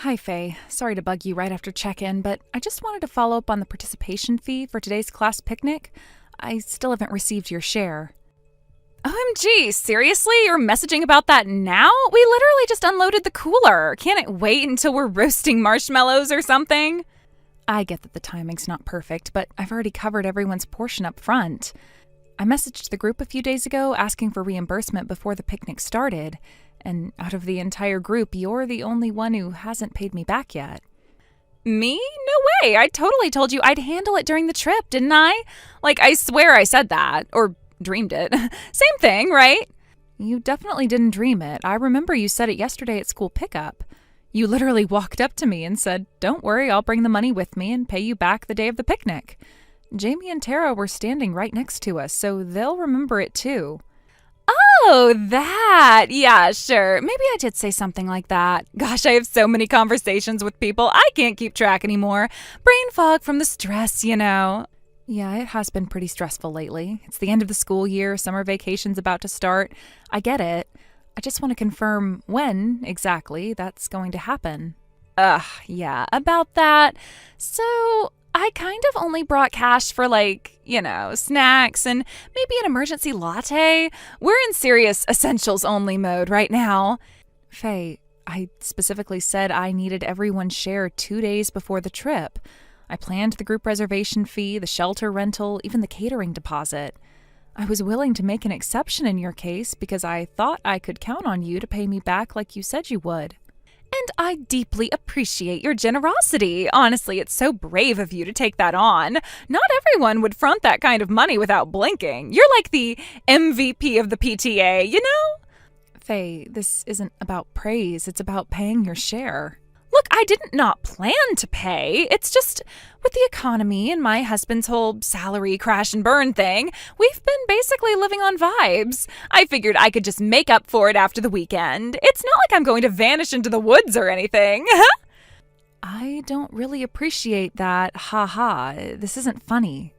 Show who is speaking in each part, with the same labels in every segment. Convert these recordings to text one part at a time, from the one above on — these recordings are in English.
Speaker 1: Hi, Faye. Sorry to bug you right after check-in, but I just wanted to follow up on the participation fee for today's class picnic. I still haven't received your share.
Speaker 2: OMG, seriously? You're messaging about that now? We literally just unloaded the cooler. Can't it wait until we're roasting marshmallows or something?
Speaker 1: I get that the timing's not perfect, but I've already covered everyone's portion up front. I messaged the group a few days ago asking for reimbursement before the picnic started, and out of the entire group, you're the only one who hasn't paid me back yet.
Speaker 2: Me? No way. I totally told you I'd handle it during the trip, didn't I? Like, I swear I said that. Or dreamed it. Same thing, right?
Speaker 1: You definitely didn't dream it. I remember you said it yesterday at school pickup. You literally walked up to me and said, "Don't worry, I'll bring the money with me and pay you back the day of the picnic." Jamie and Tara were standing right next to us, so they'll remember it too.
Speaker 2: Oh, that. Yeah, sure. Maybe I did say something like that. Gosh, I have so many conversations with people. I can't keep track anymore. Brain fog from the stress, you know.
Speaker 1: Yeah, it has been pretty stressful lately. It's the end of the school year, summer vacation's about to start. I get it. I just want to confirm when exactly that's going to happen.
Speaker 2: Yeah, about that. So I kind of only brought cash for snacks and maybe an emergency latte. We're in serious essentials only mode right now.
Speaker 1: Faye, I specifically said I needed everyone's share 2 days before the trip. I planned the group reservation fee, the shelter rental, even the catering deposit. I was willing to make an exception in your case because I thought I could count on you to pay me back like you said you would.
Speaker 2: And I deeply appreciate your generosity. Honestly, it's so brave of you to take that on. Not everyone would front that kind of money without blinking. You're like the MVP of the PTA, you know?
Speaker 1: Faye, this isn't about praise. It's about paying your share.
Speaker 2: Look, I didn't not plan to pay. It's just, with the economy and my husband's whole salary crash and burn thing, we've been basically living on vibes. I figured I could just make up for it after the weekend. It's not like I'm going to vanish into the woods or anything.
Speaker 1: I don't really appreciate that. This isn't funny.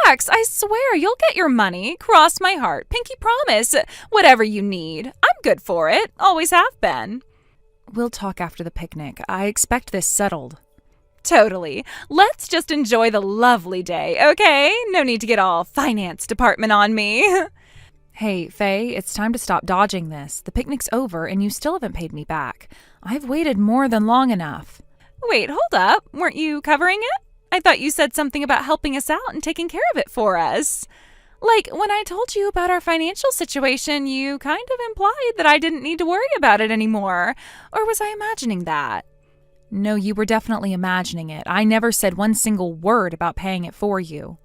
Speaker 2: Relax. I swear you'll get your money. Cross my heart. Pinky promise. Whatever you need. I'm good for it. Always have been.
Speaker 1: We'll talk after the picnic. I expect this settled.
Speaker 2: Totally. Let's just enjoy the lovely day, okay? No need to get all finance department on me.
Speaker 1: Hey, Faye, it's time to stop dodging this. The picnic's over and you still haven't paid me back. I've waited more than long enough.
Speaker 2: Wait, hold up. Weren't you covering it? I thought you said something about helping us out and taking care of it for us. Like, when I told you about our financial situation, you kind of implied that I didn't need to worry about it anymore. Or was I imagining that?
Speaker 1: No, you were definitely imagining it. I never said one single word about paying it for you.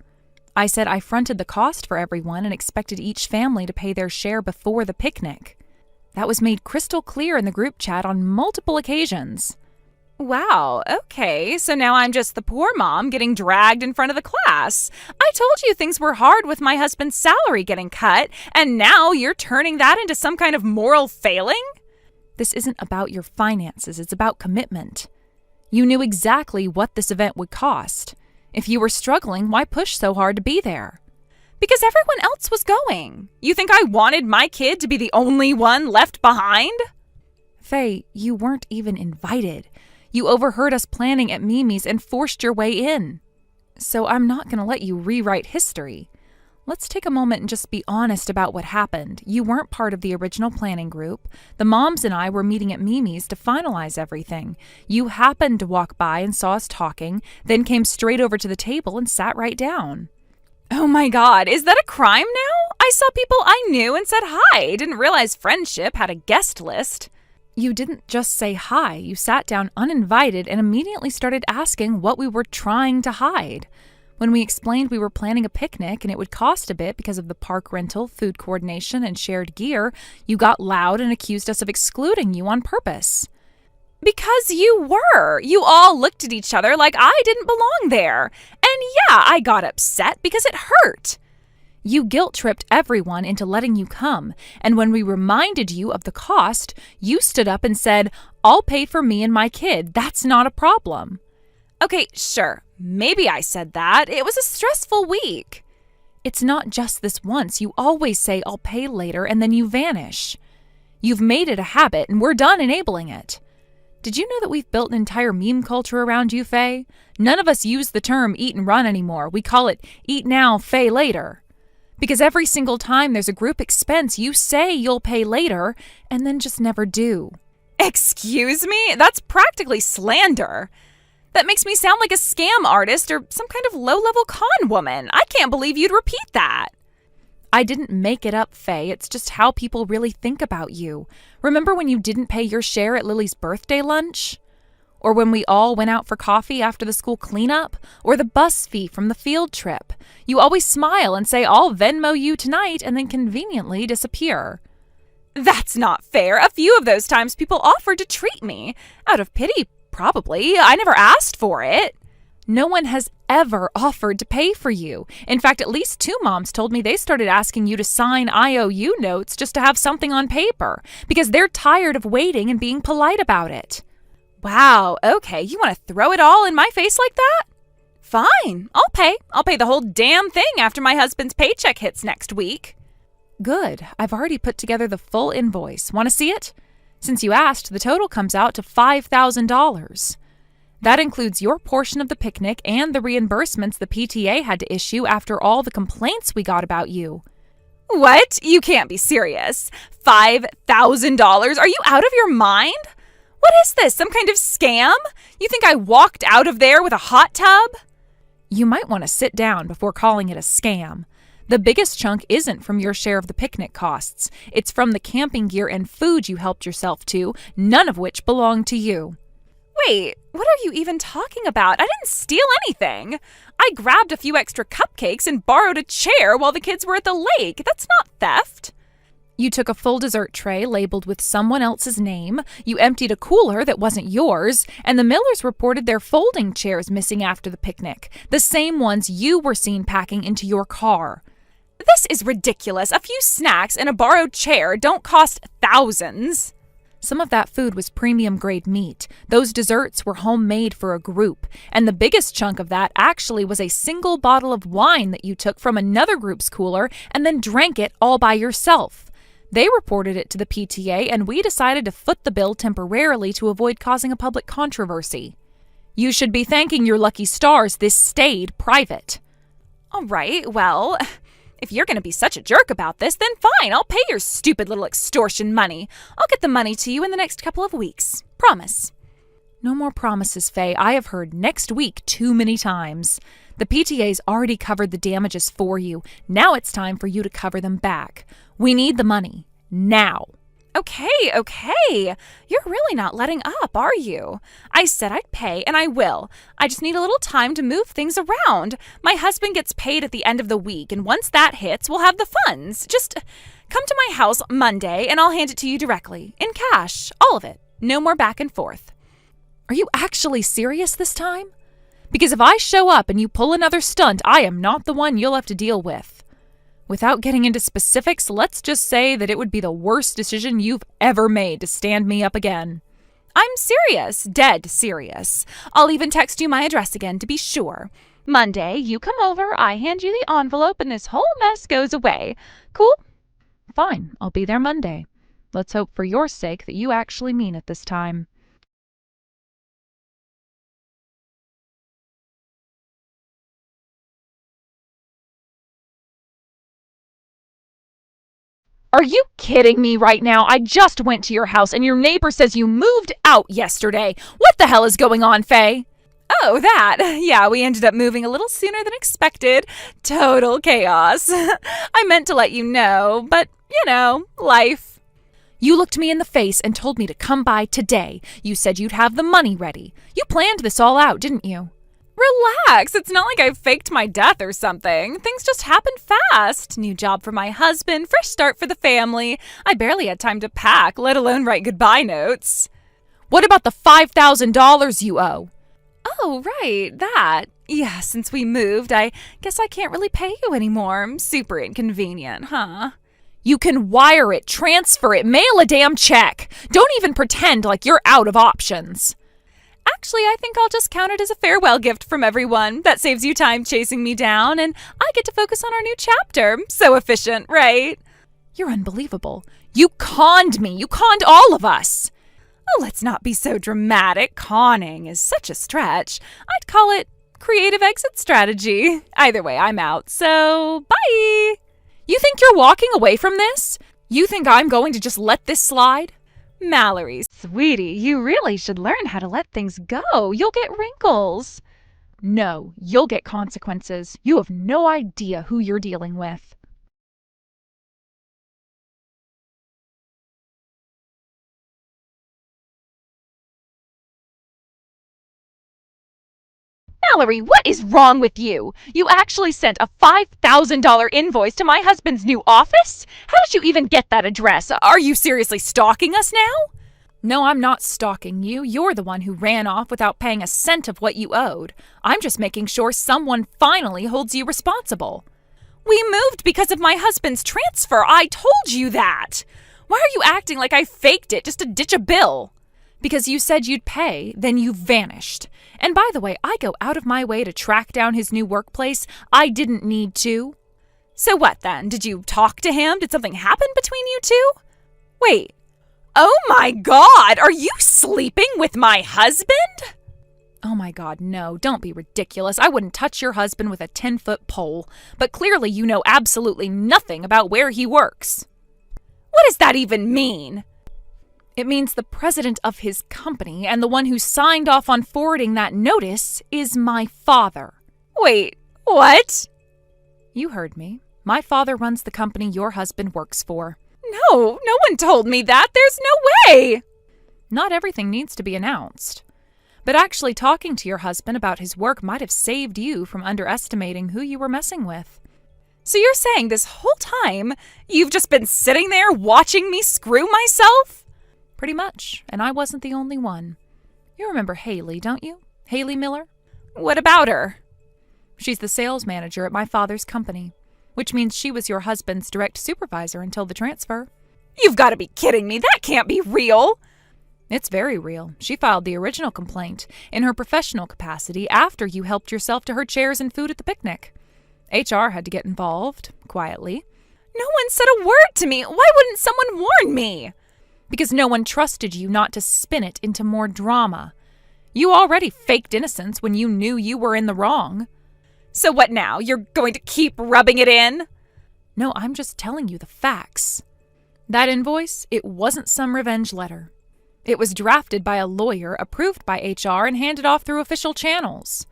Speaker 1: I said I fronted the cost for everyone and expected each family to pay their share before the picnic. That was made crystal clear in the group chat on multiple occasions.
Speaker 2: Wow, okay, so now I'm just the poor mom getting dragged in front of the class. I told you things were hard with my husband's salary getting cut, and now you're turning that into some kind of moral failing?
Speaker 1: This isn't about your finances, it's about commitment. You knew exactly what this event would cost. If you were struggling, why push so hard to be there?
Speaker 2: Because everyone else was going. You think I wanted my kid to be the only one left behind?
Speaker 1: Faye, you weren't even invited. You overheard us planning at Mimi's and forced your way in. So I'm not going to let you rewrite history. Let's take a moment and just be honest about what happened. You weren't part of the original planning group. The moms and I were meeting at Mimi's to finalize everything. You happened to walk by and saw us talking, then came straight over to the table and sat right down.
Speaker 2: Oh my God, is that a crime now? I saw people I knew and said hi. Didn't realize friendship had a guest list.
Speaker 1: You didn't just say hi. You sat down uninvited and immediately started asking what we were trying to hide. When we explained we were planning a picnic and it would cost a bit because of the park rental, food coordination, and shared gear, you got loud and accused us of excluding you on purpose.
Speaker 2: Because you were. You all looked at each other like I didn't belong there. And yeah, I got upset because it hurt.
Speaker 1: You guilt-tripped everyone into letting you come, and when we reminded you of the cost, you stood up and said, "I'll pay for me and my kid. That's not a problem."
Speaker 2: Okay, sure. Maybe I said that. It was a stressful week.
Speaker 1: It's not just this once. You always say, "I'll pay later," and then you vanish. You've made it a habit, and we're done enabling it. Did you know that we've built an entire meme culture around you, Faye? None of us use the term eat and run anymore. We call it eat now, Faye later. Because every single time there's a group expense, you say you'll pay later and then just never do.
Speaker 2: Excuse me? That's practically slander. That makes me sound like a scam artist or some kind of low-level con woman. I can't believe you'd repeat that.
Speaker 1: I didn't make it up, Faye. It's just how people really think about you. Remember when you didn't pay your share at Lily's birthday lunch? Or when we all went out for coffee after the school cleanup? Or the bus fee from the field trip? You always smile and say, "I'll Venmo you tonight," and then conveniently disappear.
Speaker 2: That's not fair. A few of those times people offered to treat me. Out of pity, probably. I never asked for it.
Speaker 1: No one has ever offered to pay for you. In fact, at least 2 moms told me they started asking you to sign IOU notes just to have something on paper because they're tired of waiting and being polite about it.
Speaker 2: Wow, okay, you want to throw it all in my face like that? Fine, I'll pay. I'll pay the whole damn thing after my husband's paycheck hits next week.
Speaker 1: Good. I've already put together the full invoice. Want to see it? Since you asked, the total comes out to $5,000. That includes your portion of the picnic and the reimbursements the PTA had to issue after all the complaints we got about you.
Speaker 2: What? You can't be serious. $5,000? Are you out of your mind? What is this, some kind of scam? You think I walked out of there with a hot tub?
Speaker 1: You might want to sit down before calling it a scam. The biggest chunk isn't from your share of the picnic costs. It's from the camping gear and food you helped yourself to, none of which belonged to you.
Speaker 2: Wait, what are you even talking about? I didn't steal anything. I grabbed a few extra cupcakes and borrowed a chair while the kids were at the lake. That's not theft.
Speaker 1: You took a full dessert tray labeled with someone else's name, you emptied a cooler that wasn't yours, and the Millers reported their folding chairs missing after the picnic, the same ones you were seen packing into your car.
Speaker 2: This is ridiculous. A few snacks and a borrowed chair don't cost thousands.
Speaker 1: Some of that food was premium-grade meat. Those desserts were homemade for a group. And the biggest chunk of that actually was a single bottle of wine that you took from another group's cooler and then drank it all by yourself. They reported it to the PTA, and we decided to foot the bill temporarily to avoid causing a public controversy. You should be thanking your lucky stars this stayed private.
Speaker 2: All right, well, if you're going to be such a jerk about this, then fine, I'll pay your stupid little extortion money. I'll get the money to you in the next couple of weeks. Promise.
Speaker 1: No more promises, Faye. I have heard next week too many times. The PTA's already covered the damages for you. Now it's time for you to cover them back. We need the money. Now.
Speaker 2: Okay. You're really not letting up, are you? I said I'd pay, and I will. I just need a little time to move things around. My husband gets paid at the end of the week, and once that hits, we'll have the funds. Just come to my house Monday, and I'll hand it to you directly. In cash. All of it. No more back and forth.
Speaker 1: Are you actually serious this time? Because if I show up and you pull another stunt, I am not the one you'll have to deal with. Without getting into specifics, let's just say that it would be the worst decision you've ever made to stand me up again.
Speaker 2: I'm serious, dead serious. I'll even text you my address again to be sure. Monday, you come over, I hand you the envelope, and this whole mess goes away. Cool?
Speaker 1: Fine, I'll be there Monday. Let's hope for your sake that you actually mean it this time.
Speaker 2: Are you kidding me right now? I just went to your house and your neighbor says you moved out yesterday. What the hell is going on, Faye? Oh, that. Yeah, we ended up moving a little sooner than expected. Total chaos. I meant to let you know, but, life.
Speaker 1: You looked me in the face and told me to come by today. You said you'd have the money ready. You planned this all out, didn't you?
Speaker 2: Relax. It's not like I faked my death or something. Things just happened fast. New job for my husband, fresh start for the family. I barely had time to pack, let alone write goodbye notes.
Speaker 1: What about the $5,000 you owe?
Speaker 2: Oh, right, that. Yeah, since we moved, I guess I can't really pay you anymore. Super inconvenient, huh?
Speaker 1: You can wire it, transfer it, mail a damn check. Don't even pretend like you're out of options.
Speaker 2: Actually, I think I'll just count it as a farewell gift from everyone. That saves you time chasing me down, and I get to focus on our new chapter. So efficient, right?
Speaker 1: You're unbelievable. You conned me. You conned all of us.
Speaker 2: Oh, let's not be so dramatic. Conning is such a stretch. I'd call it creative exit strategy. Either way, I'm out, so bye.
Speaker 1: You think you're walking away from this? You think I'm going to just let this slide?
Speaker 2: Mallory, sweetie, you really should learn how to let things go. You'll get wrinkles.
Speaker 1: No, you'll get consequences. You have no idea who you're dealing with.
Speaker 2: Mallory, what is wrong with you? You actually sent a $5,000 invoice to my husband's new office? How did you even get that address? Are you seriously stalking us now?
Speaker 1: No, I'm not stalking you. You're the one who ran off without paying a cent of what you owed. I'm just making sure someone finally holds you responsible.
Speaker 2: We moved because of my husband's transfer. I told you that. Why are you acting like I faked it just to ditch a bill?
Speaker 1: Because you said you'd pay, then you vanished. And by the way, I go out of my way to track down his new workplace. I didn't need to.
Speaker 2: So what then? Did you talk to him? Did something happen between you two? Wait. Oh my God! Are you sleeping with my husband?
Speaker 1: Oh my God, no, don't be ridiculous. I wouldn't touch your husband with a 10-foot pole. But clearly you know absolutely nothing about where he works.
Speaker 2: What does that even mean?
Speaker 1: It means the president of his company and the one who signed off on forwarding that notice is my father.
Speaker 2: Wait, what?
Speaker 1: You heard me. My father runs the company your husband works for.
Speaker 2: No one told me that. There's no way.
Speaker 1: Not everything needs to be announced. But actually talking to your husband about his work might have saved you from underestimating who you were messing with.
Speaker 2: So you're saying this whole time you've just been sitting there watching me screw myself?
Speaker 1: Pretty much, and I wasn't the only one. You remember Haley, don't you? Haley Miller?
Speaker 2: What about her?
Speaker 1: She's the sales manager at my father's company, which means she was your husband's direct supervisor until the transfer.
Speaker 2: You've got to be kidding me. That can't be real.
Speaker 1: It's very real. She filed the original complaint in her professional capacity after you helped yourself to her chairs and food at the picnic. HR had to get involved, quietly.
Speaker 2: No one said a word to me. Why wouldn't someone warn me?
Speaker 1: Because no one trusted you not to spin it into more drama. You already faked innocence when you knew you were in the wrong.
Speaker 2: So what now? You're going to keep rubbing it in?
Speaker 1: No, I'm just telling you the facts. That invoice, it wasn't some revenge letter. It was drafted by a lawyer, approved by HR, and handed off through official channels.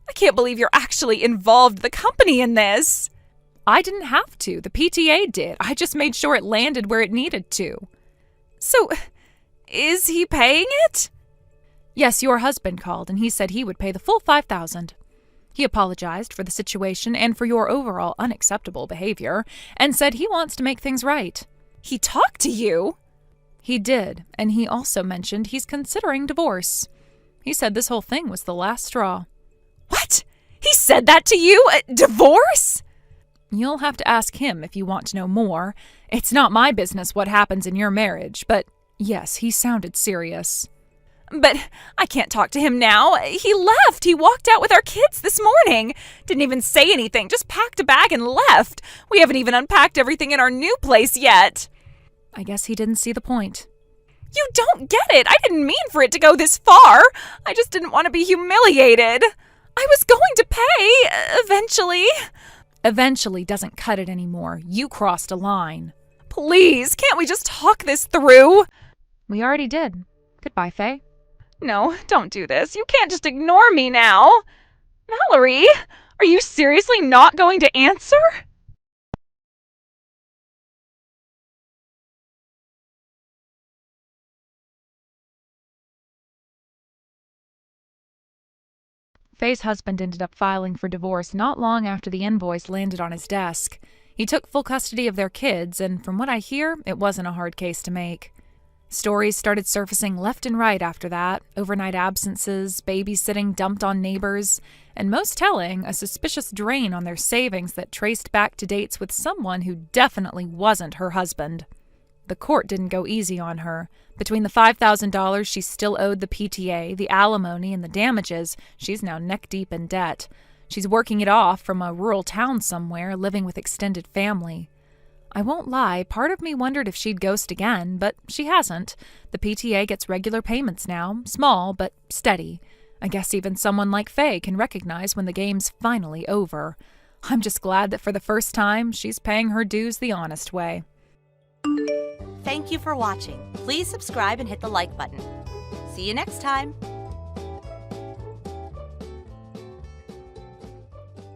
Speaker 2: I can't believe you're actually involved the company in this.
Speaker 1: I didn't have to. The PTA did. I just made sure it landed where it needed to.
Speaker 2: So, is he paying it?
Speaker 1: Yes, your husband called, and he said he would pay the full $5,000. He apologized for the situation and for your overall unacceptable behavior, and said he wants to make things right.
Speaker 2: He talked to you?
Speaker 1: He did, and he also mentioned he's considering divorce. He said this whole thing was the last straw.
Speaker 2: What? He said that to you? Divorce?
Speaker 1: You'll have to ask him if you want to know more. It's not my business what happens in your marriage, but yes, he sounded serious.
Speaker 2: But I can't talk to him now. He left. He walked out with our kids this morning. Didn't even say anything, just packed a bag and left. We haven't even unpacked everything in our new place yet.
Speaker 1: I guess he didn't see the point.
Speaker 2: You don't get it. I didn't mean for it to go this far. I just didn't want to be humiliated. I was going to pay, eventually.
Speaker 1: Eventually doesn't cut it anymore. You crossed a line.
Speaker 2: Please, can't we just talk this through?
Speaker 1: We already did. Goodbye, Faye.
Speaker 2: No, don't do this. You can't just ignore me now. Mallory, are you seriously not going to answer?
Speaker 1: Faye's husband ended up filing for divorce not long after the invoice landed on his desk. He took full custody of their kids, and from what I hear, it wasn't a hard case to make. Stories started surfacing left and right after that, overnight absences, babysitting dumped on neighbors, and most telling, a suspicious drain on their savings that traced back to dates with someone who definitely wasn't her husband. The court didn't go easy on her. Between the $5,000 she still owed the PTA, the alimony, and the damages, she's now neck-deep in debt. She's working it off from a rural town somewhere, living with extended family. I won't lie, part of me wondered if she'd ghost again, but she hasn't. The PTA gets regular payments now, small but steady. I guess even someone like Faye can recognize when the game's finally over. I'm just glad that for the first time, she's paying her dues the honest way.
Speaker 3: Thank you for watching. Please subscribe and hit the like button. See you next time.